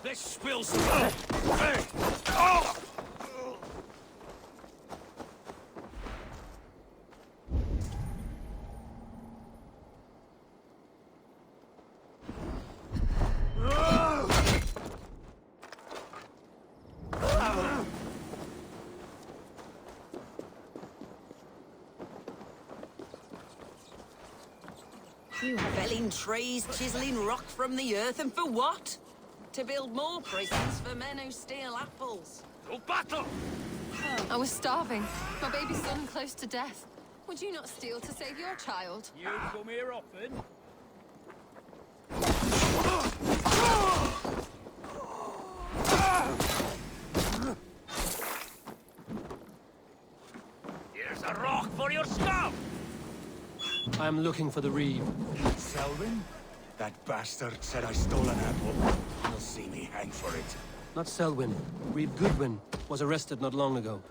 This spills. Oh! You felling trees, chiseling rock from the earth, and for what? To build more prisons for men who steal apples. To battle! I was starving. My baby son close to death. Would you not steal to save your child? You come here often? Here's a rock for your scalp! I'm looking for the reeve. Selwyn? That bastard said I stole an apple. He'll see me hang for it. Not Selwyn. Reeve Goodwin was arrested not long ago.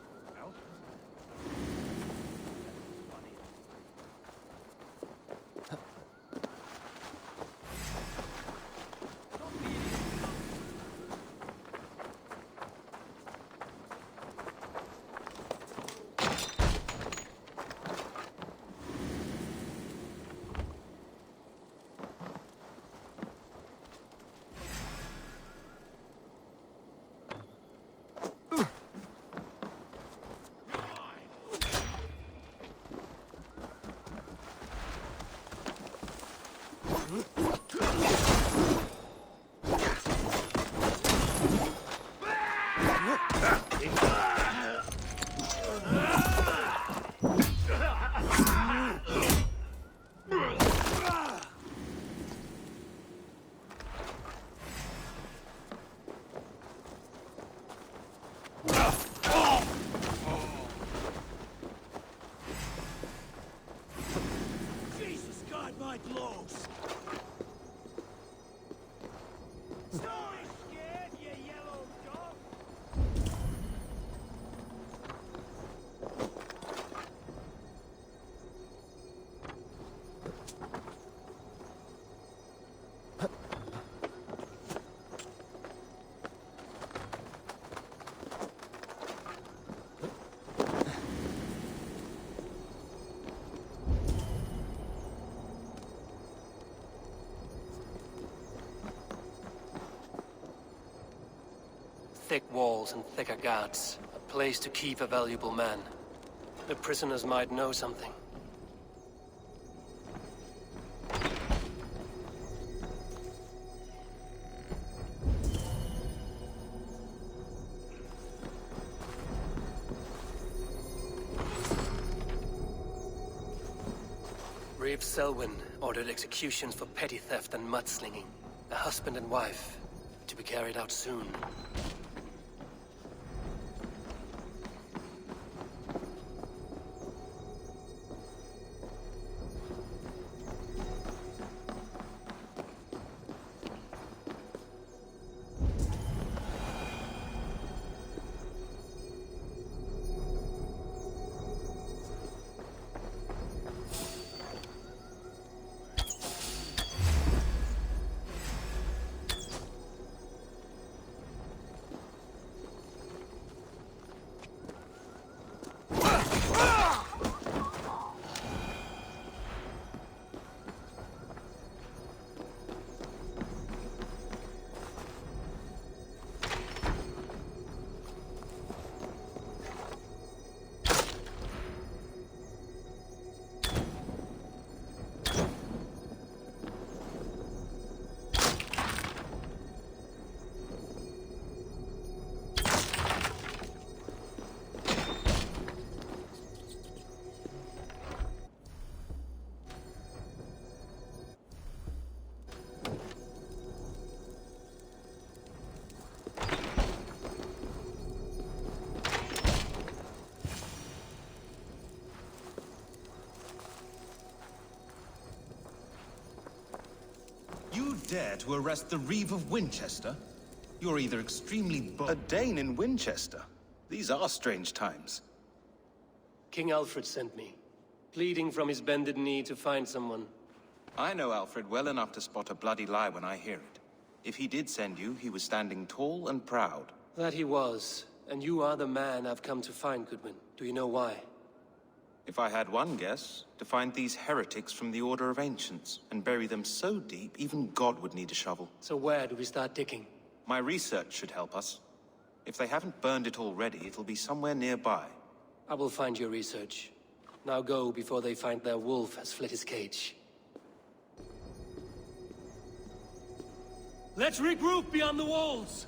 Jesus God, my blows! Don't be scared, you yellow dog! Thick walls and thicker guards. A place to keep a valuable man. The prisoners might know something. Reeve Selwyn ordered executions for petty theft and mudslinging. A husband and wife, to be carried out soon. You dare to arrest the Reeve of Winchester? You're either extremely bold... A Dane in Winchester? These are strange times. King Alfred sent me, pleading from his bended knee to find someone. I know Alfred well enough to spot a bloody lie when I hear it. If he did send you, he was standing tall and proud. That he was. And you are the man I've come to find, Goodwin. Do you know why? If I had one guess, to find these heretics from the Order of Ancients, and bury them so deep, even God would need a shovel. So where do we start digging? My research should help us. If they haven't burned it already, it'll be somewhere nearby. I will find your research. Now go before they find their wolf has fled his cage. Let's regroup beyond the walls!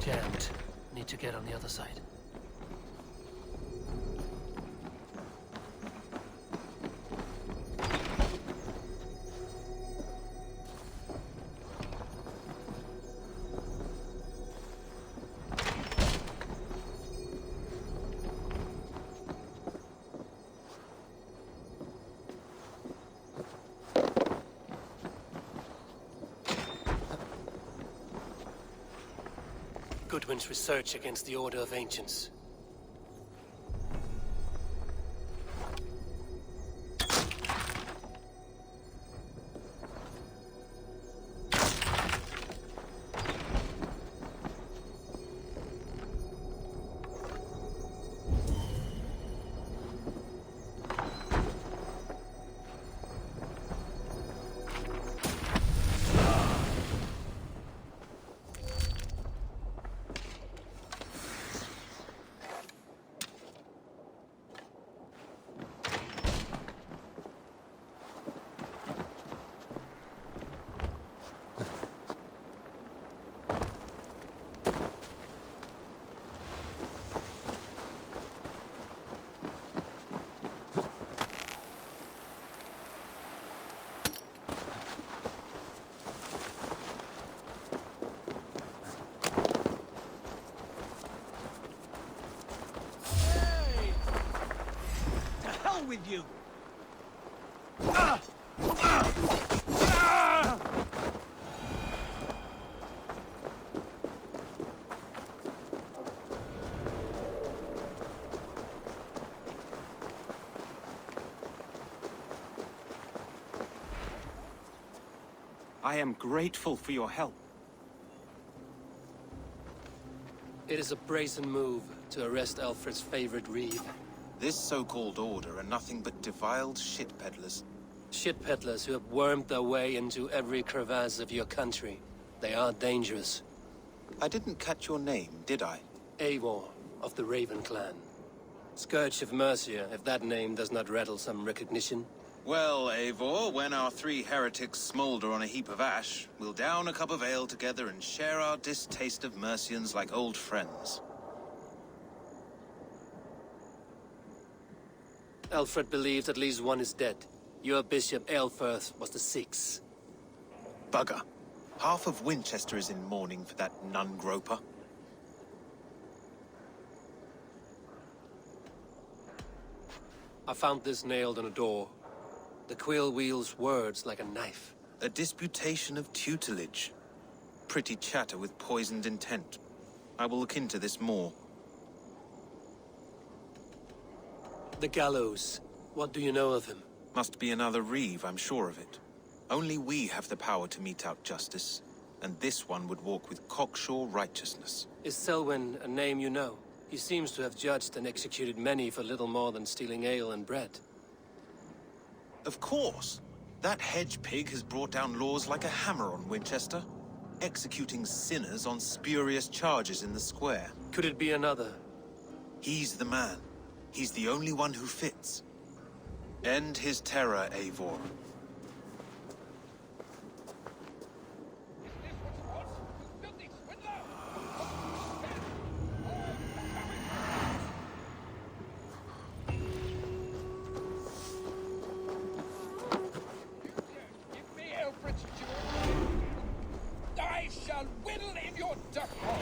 Jammed. Need to get on the other side. Goodwin's research against the Order of Ancients. With you. I am grateful for your help. It is a brazen move to arrest Alfred's favorite reeve. This so-called order are nothing but defiled shit peddlers. Shit peddlers who have wormed their way into every crevasse of your country. They are dangerous. I didn't catch your name, did I? Eivor. of the Raven clan. Scourge of Mercia, if that name does not rattle some recognition. Well, Eivor, when our 3 heretics smolder on a heap of ash, we'll down a cup of ale together and share our distaste of Mercians like old friends. Alfred believes at least one is dead. Your Bishop Aelfirth was the 6th. Bugger. Half of Winchester is in mourning for that nun-groper. I found this nailed on a door. The quill wields words like a knife. A disputation of tutelage. Pretty chatter with poisoned intent. I will look into this more. The gallows. What do you know of him? Must be another Reeve, I'm sure of it. Only we have the power to mete out justice, and this one would walk with cocksure righteousness. Is Selwyn a name you know? He seems to have judged and executed many for little more than stealing ale and bread. Of course. That hedge pig has brought down laws like a hammer on Winchester, executing sinners on spurious charges in the square. Could it be another? He's the man. He's the only one who fits. End his terror, Eivor. I shall whittle in your duck hole.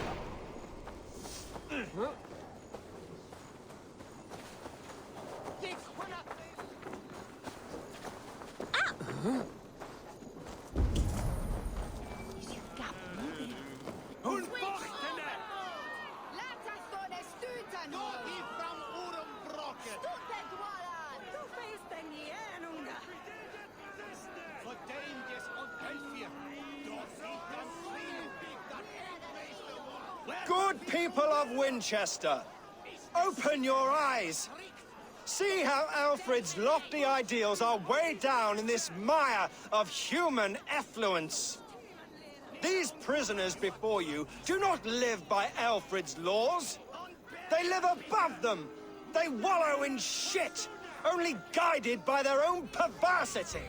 Good people of Winchester, open your eyes. See how Alfred's lofty ideals are weighed down in this mire of human effluence. These prisoners before you do not live by Alfred's laws. They live above them. They wallow in shit, only guided by their own perversity.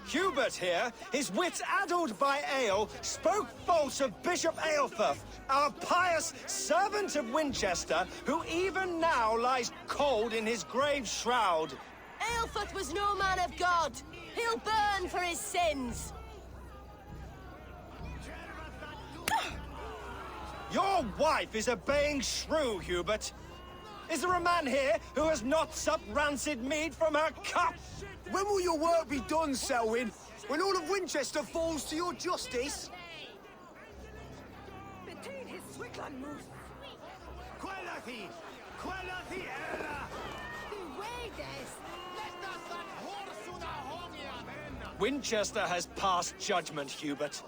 Hubert here, his wits addled by ale, spoke false of Bishop Aelfirth, our pious servant of Winchester, who even now lies cold in his grave shroud. Aelfirth was no man of God. He'll burn for his sins. Your wife is obeying shrew, Hubert. Is there a man here who has not supped rancid mead from her cup? When will your work be done, Selwyn? When all of Winchester falls to your justice? Winchester has passed judgment, Hubert.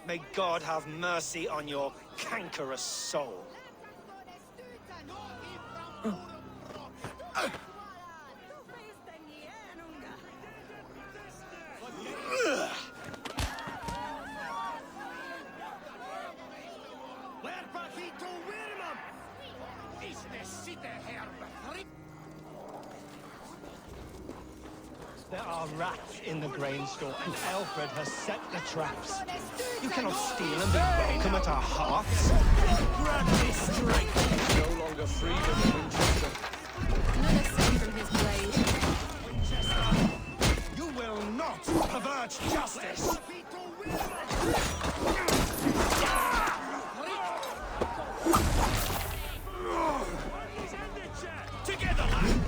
May God have mercy on your cankerous soul. There are rats in the grain store, and Alfred has set the traps. You cannot steal and be welcome at our hearths. Grant me strength. No longer freedom in Winchester. None escape from his blade. You will not pervert justice! Together, lad!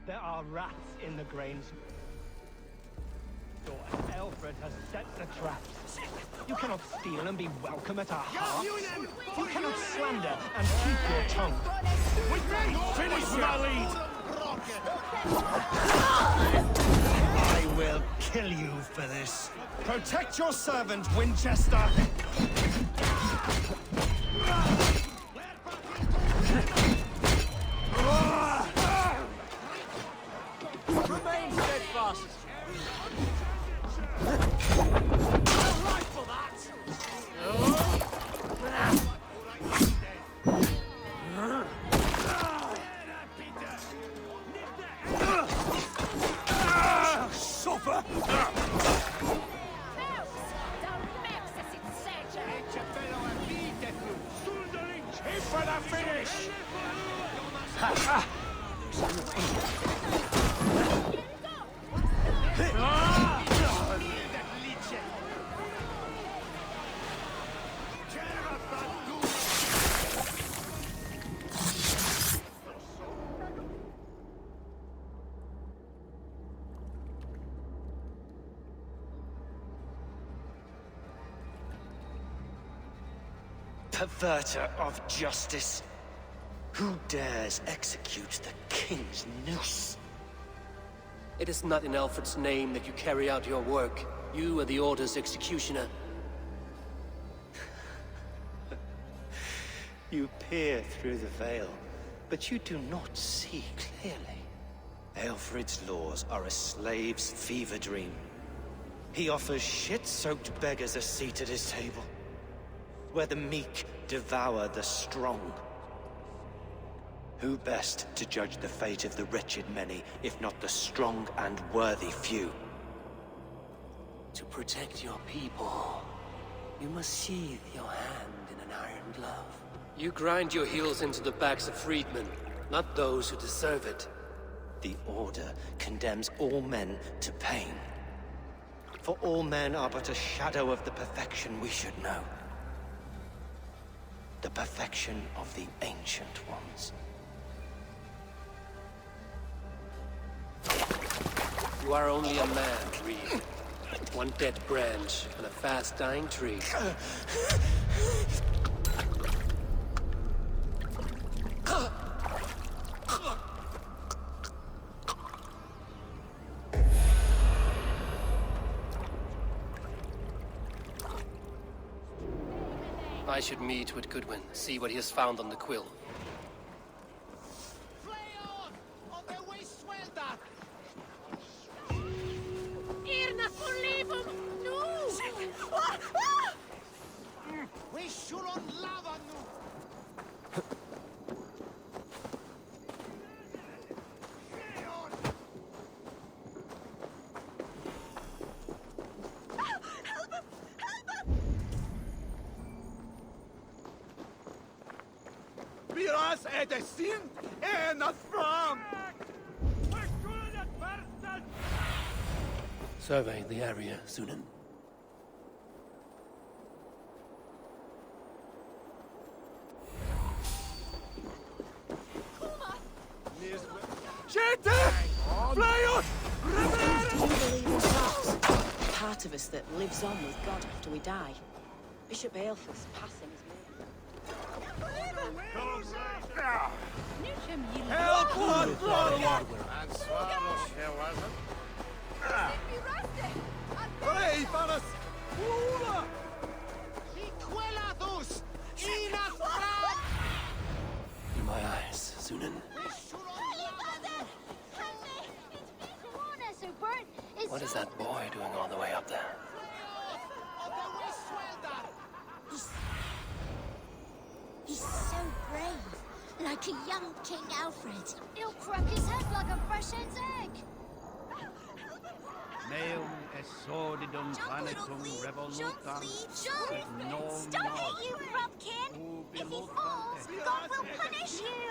There are rats in the grains. Alfred has set the traps. You cannot steal and be welcome at our hearts. You cannot slander and keep your tongue. With me! Finish my lead! I will kill you for this. Protect your servant, Winchester! Remain steadfast. Suffer! Aim for the finish! Perverter of justice. Who dares execute the king's noose? It is not in Alfred's name that you carry out your work. You are the Order's executioner. You peer through the veil, but you do not see clearly. Alfred's laws are a slave's fever dream. He offers shit-soaked beggars a seat at his table, where the meek devour the strong. Who best to judge the fate of the wretched many, if not the strong and worthy few? To protect your people, you must sheathe your hand in an iron glove. You grind your heels into the backs of freedmen, not those who deserve it. The Order condemns all men to pain. For all men are but a shadow of the perfection we should know. The perfection of the Ancient Ones. You are only a man, Creed. One dead branch on a fast-dying tree. I should meet with Goodwin, see what he has found on the quill. Survey the area, Sýnin. Part of us that lives on with God after we die. Bishop Aelfir's passing is In my eyes, Sýnin. What is that boy doing all the way up there? He's so brave, like a young King Alfred. He'll crack his head like a fresh hen's egg. Meum es sordidum planetum revolutam. Jump! Stop it, you Robkin! If he falls, God will punish you!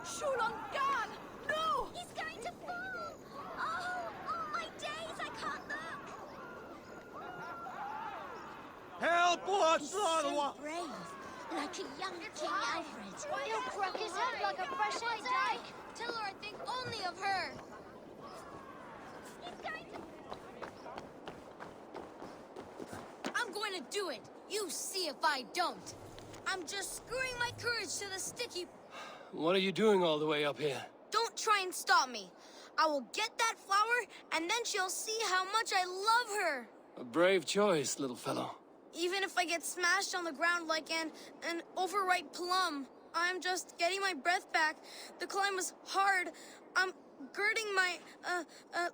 Shulongan! No! He's going to fall! Oh, my days, I can't look! Help us, He's so brave, Like a young King Alfred. He'll crack his head like a fresh egg. Tell her I think only of her. I'm going to do it. You see if I don't. I'm just screwing my courage to the sticky... What are you doing all the way up here? Don't try and stop me. I will get that flower, and then she'll see how much I love her. A brave choice, little fellow. Even if I get smashed on the ground like an overripe plum, I'm just getting my breath back. The climb was hard. I'm girding my,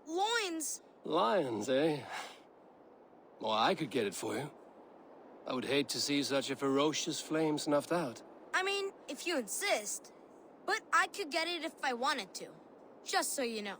loins. Lions, eh? Well, I could get it for you. I would hate to see such a ferocious flame snuffed out. I mean, if you insist. But I could get it if I wanted to. Just so you know.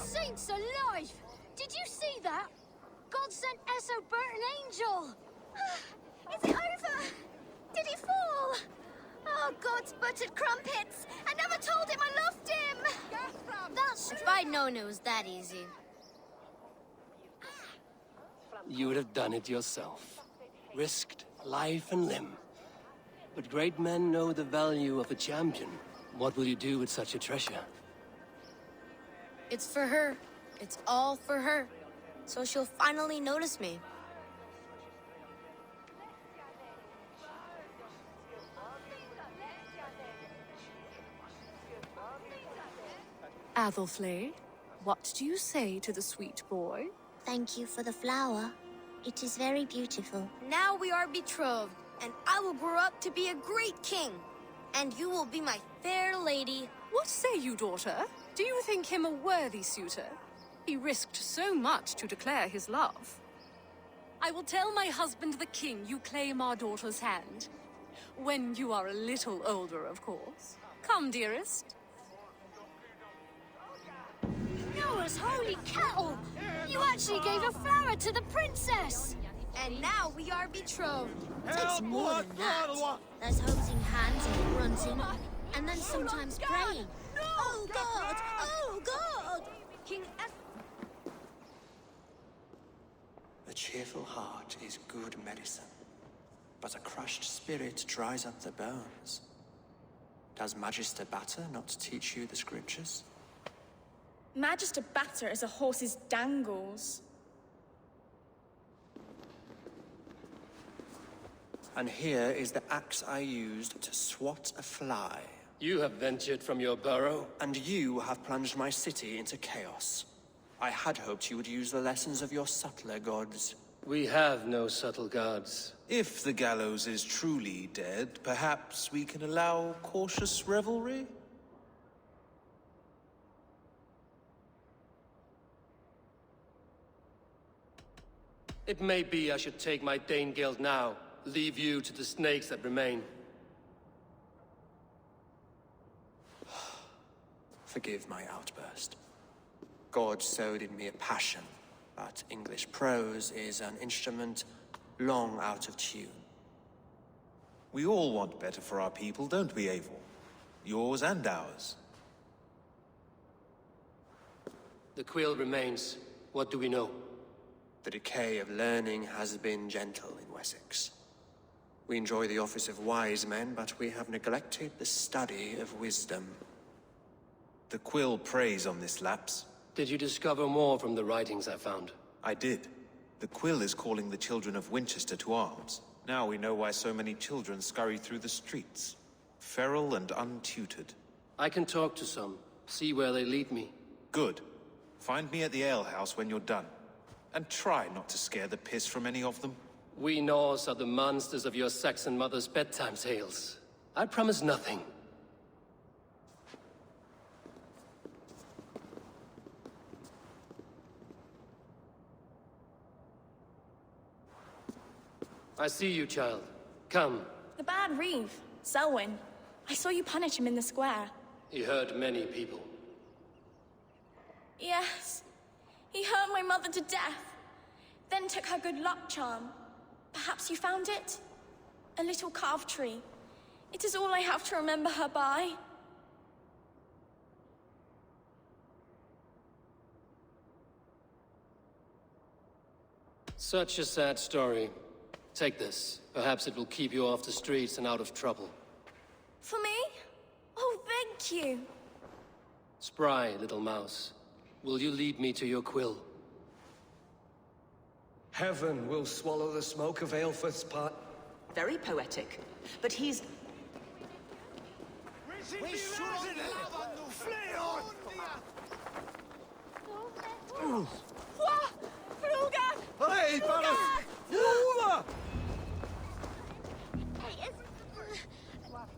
Saints alive! Did you see that? God sent Esobert an angel! Is it over? Did he fall? Oh, God's buttered crumpets! I never told him I loved him! That's... If I'd known it was that easy. You would have done it yourself. Risked life and limb. But great men know the value of a champion. What will you do with such a treasure? It's for her. It's all for her. So she'll finally notice me. Athelflaed, what do you say to the sweet boy? Thank you for the flower. It is very beautiful. Now we are betrothed, and I will grow up to be a great king. And you will be my fair lady. What say you, daughter? Do you think him a worthy suitor? He risked so much to declare his love. I will tell my husband the king you claim our daughter's hand. When you are a little older, of course. Come, dearest. Noah's holy kettle! You actually gave a flower to the princess! And now we are betrothed. It's more than that. There's holding hands and grunting, and then sometimes praying. Oh God! Oh God! King A cheerful heart is good medicine, but a crushed spirit dries up the bones. Does Magister Batter not teach you the scriptures? Magister Batter is a horse's dangles. And here is the axe I used to swat a fly. You have ventured from your burrow. And you have plunged my city into chaos. I had hoped you would use the lessons of your subtler gods. We have no subtle gods. If the gallows is truly dead, perhaps we can allow cautious revelry? It may be I should take my Dane guild now. Leave you to the snakes that remain. Forgive my outburst. God sowed in me a passion, but English prose is an instrument long out of tune. We all want better for our people, don't we, Eivor? Yours and ours. The quill remains. What do we know? The decay of learning has been gentle in Wessex. We enjoy the office of wise men, but we have neglected the study of wisdom. The quill preys on this lapse. Did you discover more from the writings I found? I did. The quill is calling the children of Winchester to arms. Now we know why so many children scurry through the streets. Feral and untutored. I can talk to some. See where they lead me. Good. Find me at the alehouse when you're done. And try not to scare the piss from any of them. We Norse are the monsters of your Saxon mother's bedtime tales. I promise nothing. I see you, child. Come. The bad Reeve, Selwyn. I saw you punish him in the square. He hurt many people. Yes. He hurt my mother to death. Then took her good luck charm. Perhaps you found it? A little carved tree. It is all I have to remember her by. Such a sad story. Take this. Perhaps it will keep you off the streets and out of trouble. For me? Oh, thank you. Spry, little mouse. Will you lead me to your quill? Heaven will swallow the smoke of Aelfirth's pot. Very poetic. But he's... Hey, Baras! Fluga!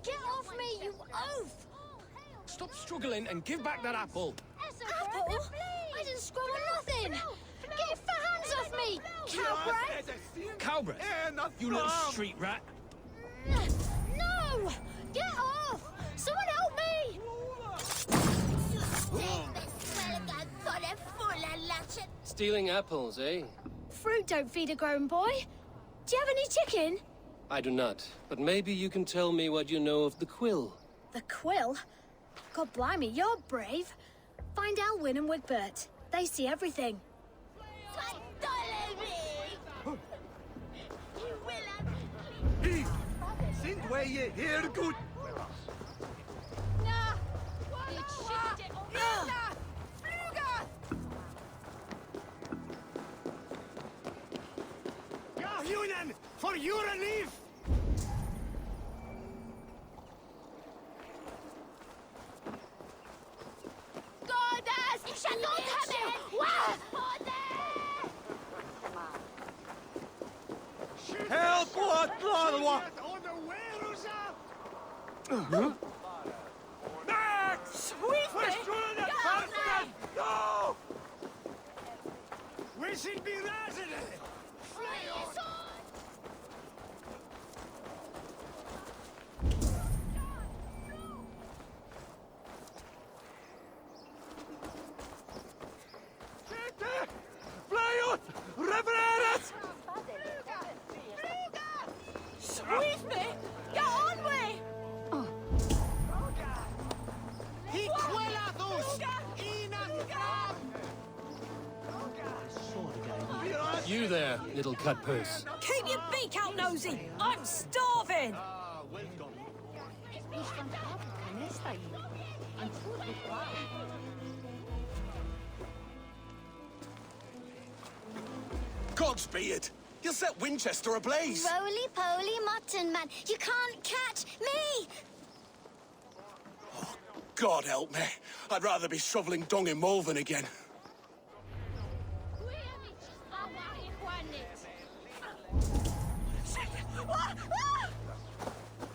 Get off me, you oaf! Stop struggling and give back that apple. Apple? I didn't scrabble nothing! Get your hands off me, cowbreath! Cowbreath? You little street rat. No! Get off! Someone help me! Stealing apples, eh? Fruit don't feed a grown boy. Do you have any chicken? I do not, but maybe you can tell me what you know of the quill. The quill? God blimey, you're brave. Find Elwyn and Wigbert. They see everything. Sind way ye here good? Unien, for your relief! Goddess! Ich kann not have Help what, Lorwa? No! We should be resident! Flyot! Revereres! Sweep me! Get on me! He quelatus! You there, little cut purse. Keep your beak out, nosy! I'm starving! Gods be it! You'll set Winchester ablaze! Roly-poly mutton man, you can't catch me! God help me. I'd rather be shoveling dung in Malvern again.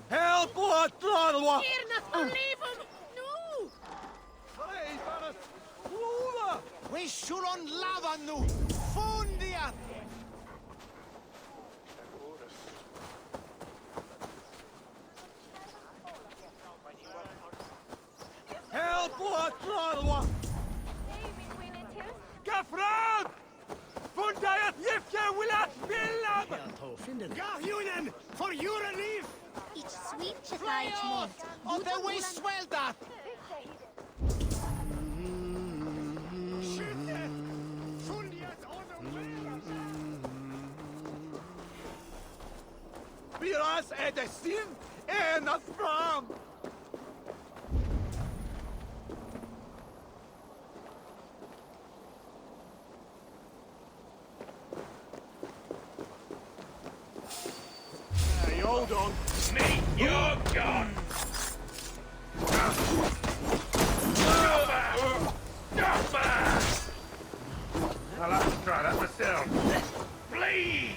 Help what, Lorwa? Leave him! No! Hey, Baras! Lula! We should on lava nu! Fundia! Help what, Lorwa? Gafran! Fundayat Yifke will not spill Unien, for your relief! Ich sweep to fight more. Oh, the way swell that! Biras edesin en afram! Hey, hold on. Me, you're gone! I'll have to try that myself. yourself! Flee!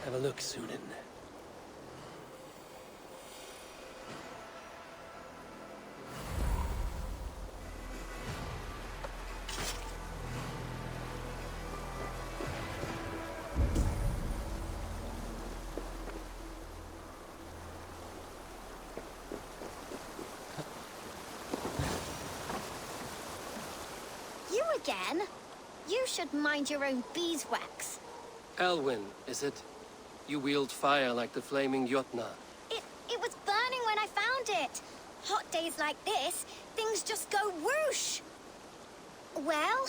Have a look, Sýnin. You again? You should mind your own beeswax. Elwyn, is it? You wield fire like the flaming Jotna. It was burning when I found it. Hot days like this, things just go whoosh. Well?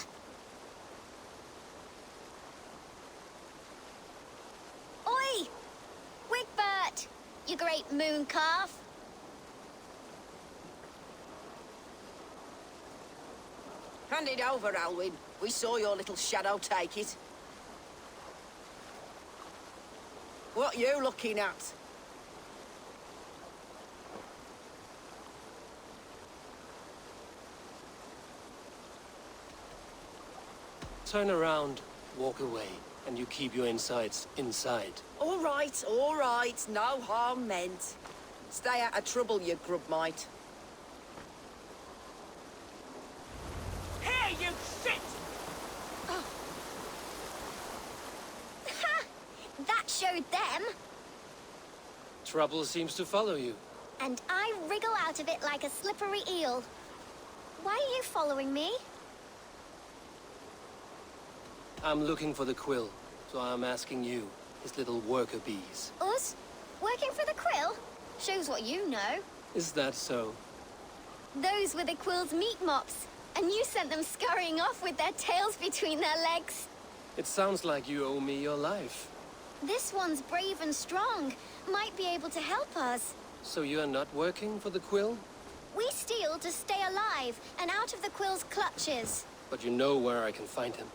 Oi! Wigbert! You great moon calf. Hand it over, Alwyn. We saw your little shadow take it. What you looking at? Turn around, walk away, and you keep your insides inside. All right, no harm meant. Stay out of trouble, you grub mite. Here, you shit! Ha! That showed them. Trouble seems to follow you. And I wriggle out of it like a slippery eel. Why are you following me? I'm looking for the quill, so I'm asking you, his little worker bees. Us? Working for the quill? Shows what you know. Is that so? Those were the quill's meat mops, and you sent them scurrying off with their tails between their legs. It sounds like you owe me your life. This one's brave and strong. Might be able to help us. So you're not working for the quill? We steal to stay alive and out of the quill's clutches. But you know where I can find him.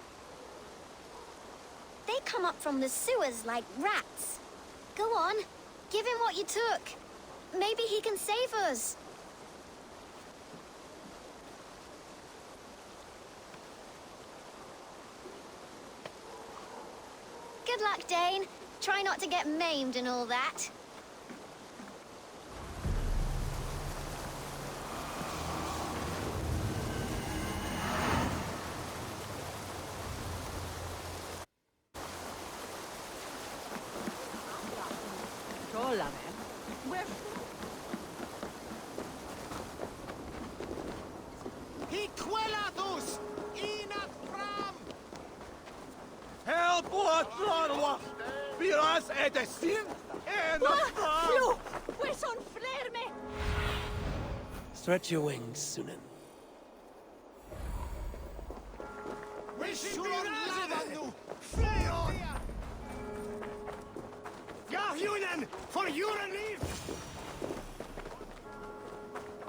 They come up from the sewers like rats. Go on, give him what you took. Maybe he can save us. Good luck, Dane. Try not to get maimed and all that. Help what, Lorwa! Viras et sin en fram! Stretch your wings, Sýnin.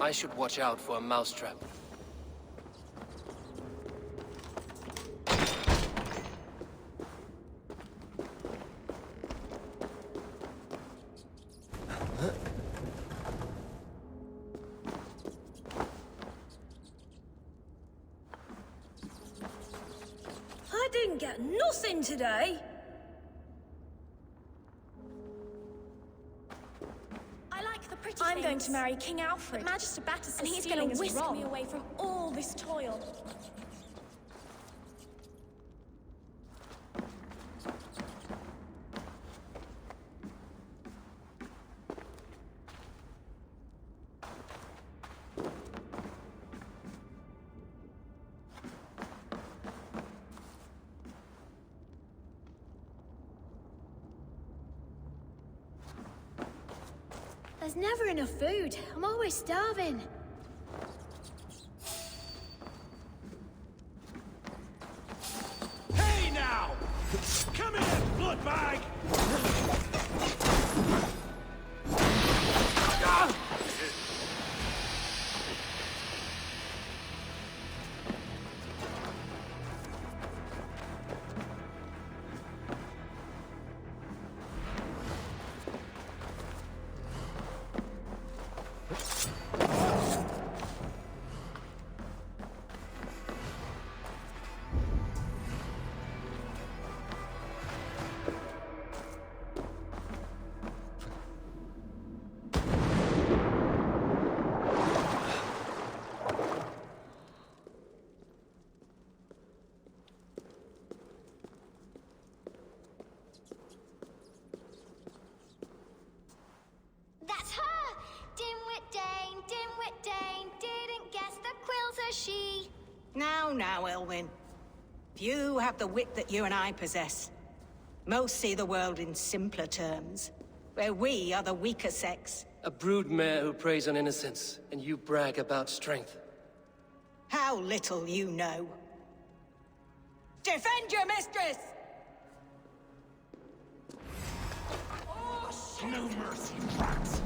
I should watch out for a mousetrap. I didn't get nothing today. I like the pretty I'm things. going to marry King Alfred. But Magister Battus and he's going to whisk me away from all this toil. There's never enough food. I'm always starving. Hey now! Come in, bloodbag! That's her! Dimwit Dane, didn't guess the quill's a she. Now, Elwyn. Few have the wit that you and I possess. Most see the world in simpler terms, where we are the weaker sex. A broodmare who preys on innocence, and you brag about strength. How little you know. Defend your mistress! No mercy, rats!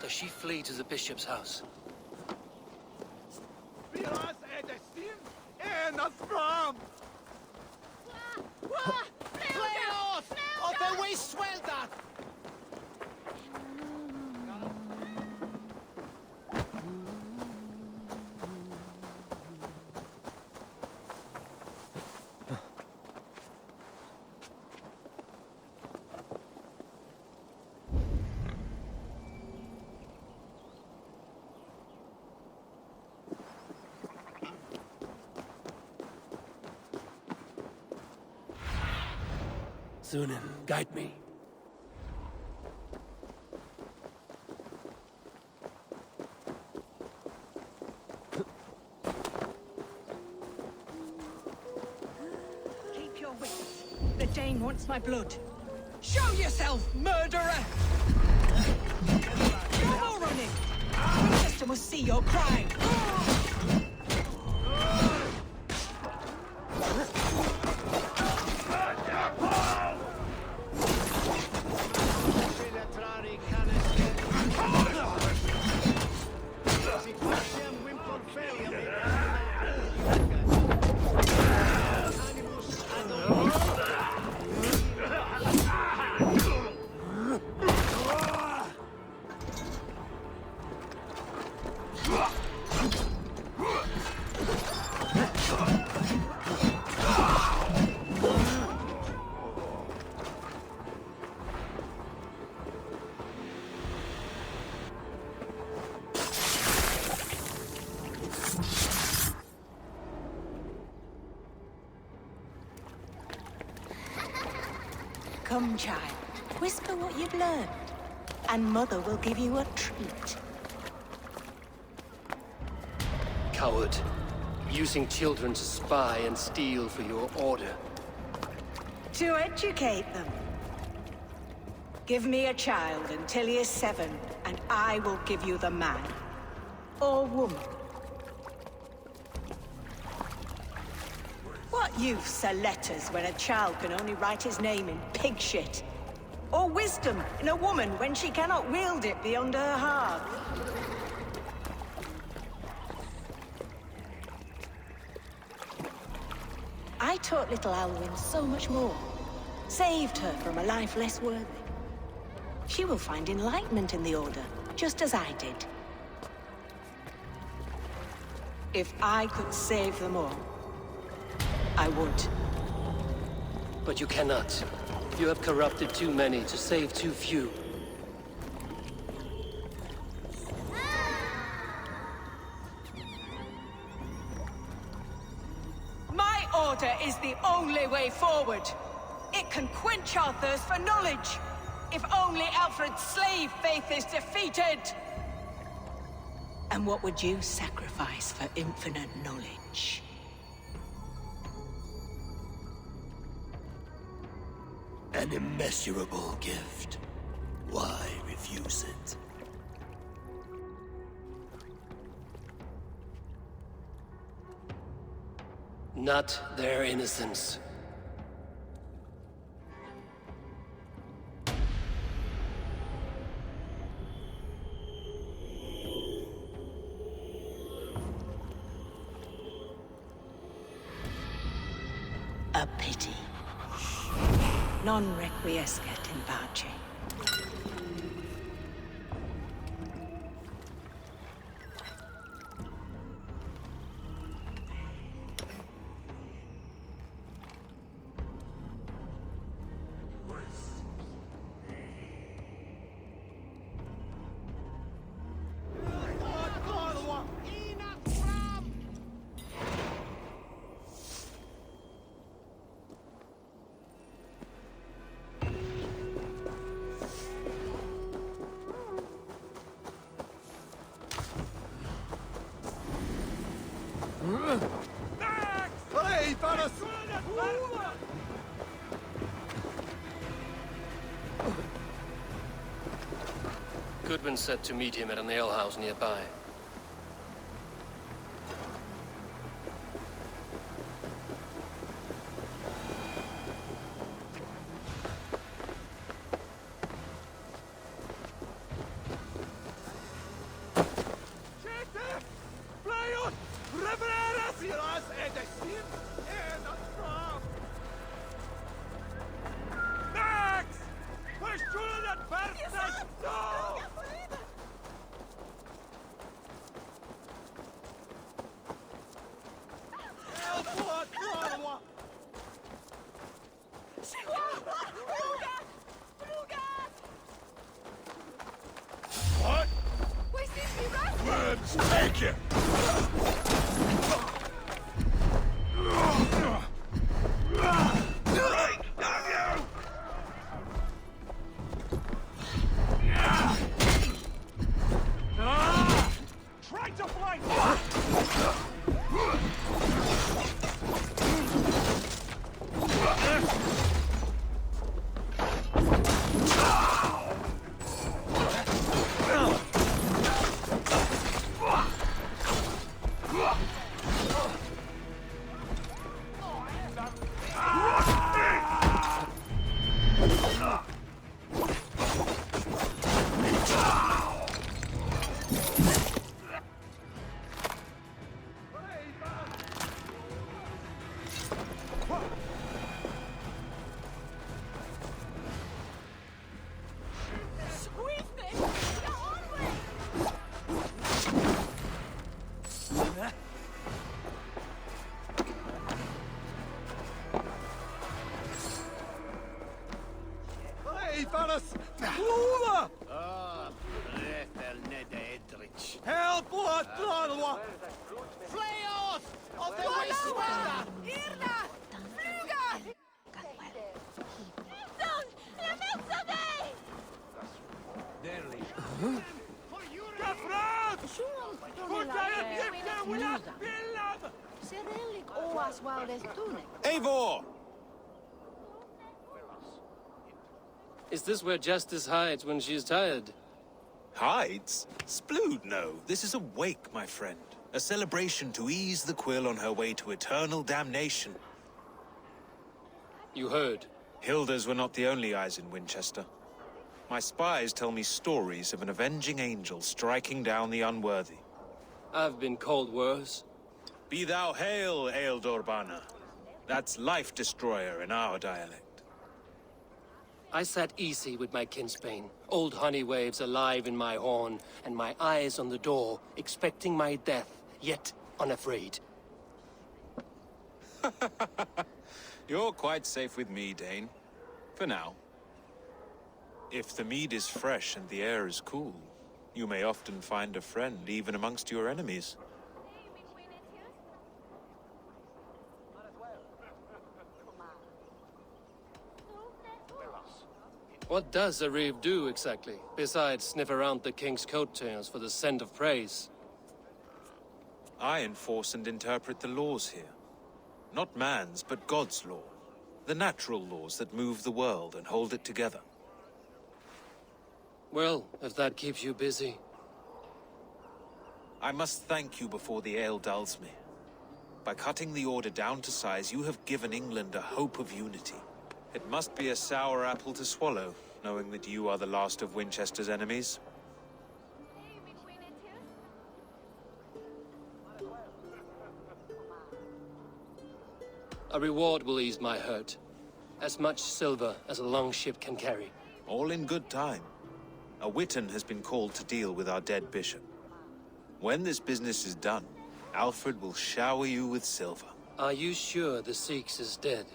Does she flee to the bishop's house? Vi oss det Sýn en fram! Flails! Of the way sweldat! Sýnin, guide me. Keep your wits. The Dane wants my blood. Show yourself, murderer! No more running! Winchester must see your crime! Come, child. Whisper what you've learned, and Mother will give you a treat. Coward. Using children to spy and steal for your order. To educate them. Give me a child until he is 7, and I will give you the man. Or woman. What use are letters when a child can only write his name in pig shit? Or wisdom in a woman when she cannot wield it beyond her heart? I taught little Alwyn so much more. Saved her from a life less worthy. She will find enlightenment in the Order, just as I did. If I could save them all, I would. But you cannot. You have corrupted too many to save too few. My order is the only way forward. It can quench our thirst for knowledge. If only Alfred's slave faith is defeated. And what would you sacrifice for infinite knowledge? An immeasurable gift. Why refuse it? Not their innocence. A pity. Non requiescat in pace. Goodwin said to meet him at an alehouse nearby. Take it! Try to flank! Help what, Tronwa! Flails! Of the Westmaster! Irna! Fluga! Hilton! Lemelzadej! Kafrat! Kunta jibda wila billam! Eivor! Is this where justice hides when she is tired? Hides? Splood, no. This is a wake, my friend. A celebration to ease the quill on her way to eternal damnation. You heard. Hilda's were not the only eyes in Winchester. My spies tell me stories of an avenging angel striking down the unworthy. I've been called worse. Be thou hail, Eildor Bana. That's Life Destroyer in our dialect. I sat easy with my kinsbane, old honey waves alive in my horn, and my eyes on the door, expecting my death, yet unafraid. You're quite safe with me, Dane. For now. If the mead is fresh and the air is cool, you may often find a friend even amongst your enemies. What does a reeve do exactly, besides sniff around the king's coattails for the scent of praise? I enforce and interpret the laws here. Not man's, but God's law. The natural laws that move the world and hold it together. Well, if that keeps you busy. I must thank you before the ale dulls me. By cutting the order down to size, you have given England a hope of unity. It must be a sour apple to swallow, knowing that you are the last of Winchester's enemies. A reward will ease my hurt. As much silver as a long ship can carry. All in good time. A witan has been called to deal with our dead bishop. When this business is done, Alfred will shower you with silver. Are you sure the Sikhs is dead?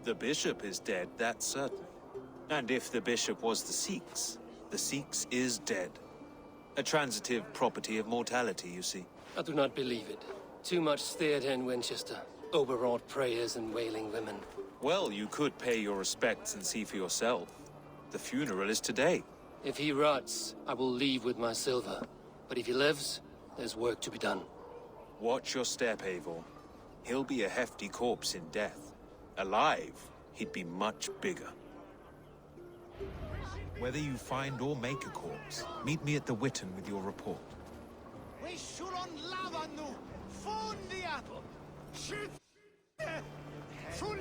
The bishop is dead, that's certain. And if the bishop was the Sikhs is dead. A transitive property of mortality, you see. I do not believe it. Too much theater in Winchester. Overwrought prayers and wailing women. Well, you could pay your respects and see for yourself. The funeral is today. If he rots, I will leave with my silver. But if he lives, there's work to be done. Watch your step, Eivor. He'll be a hefty corpse in death. Alive, he'd be much bigger. Whether you find or make a corpse, meet me at the Witan with your report. Full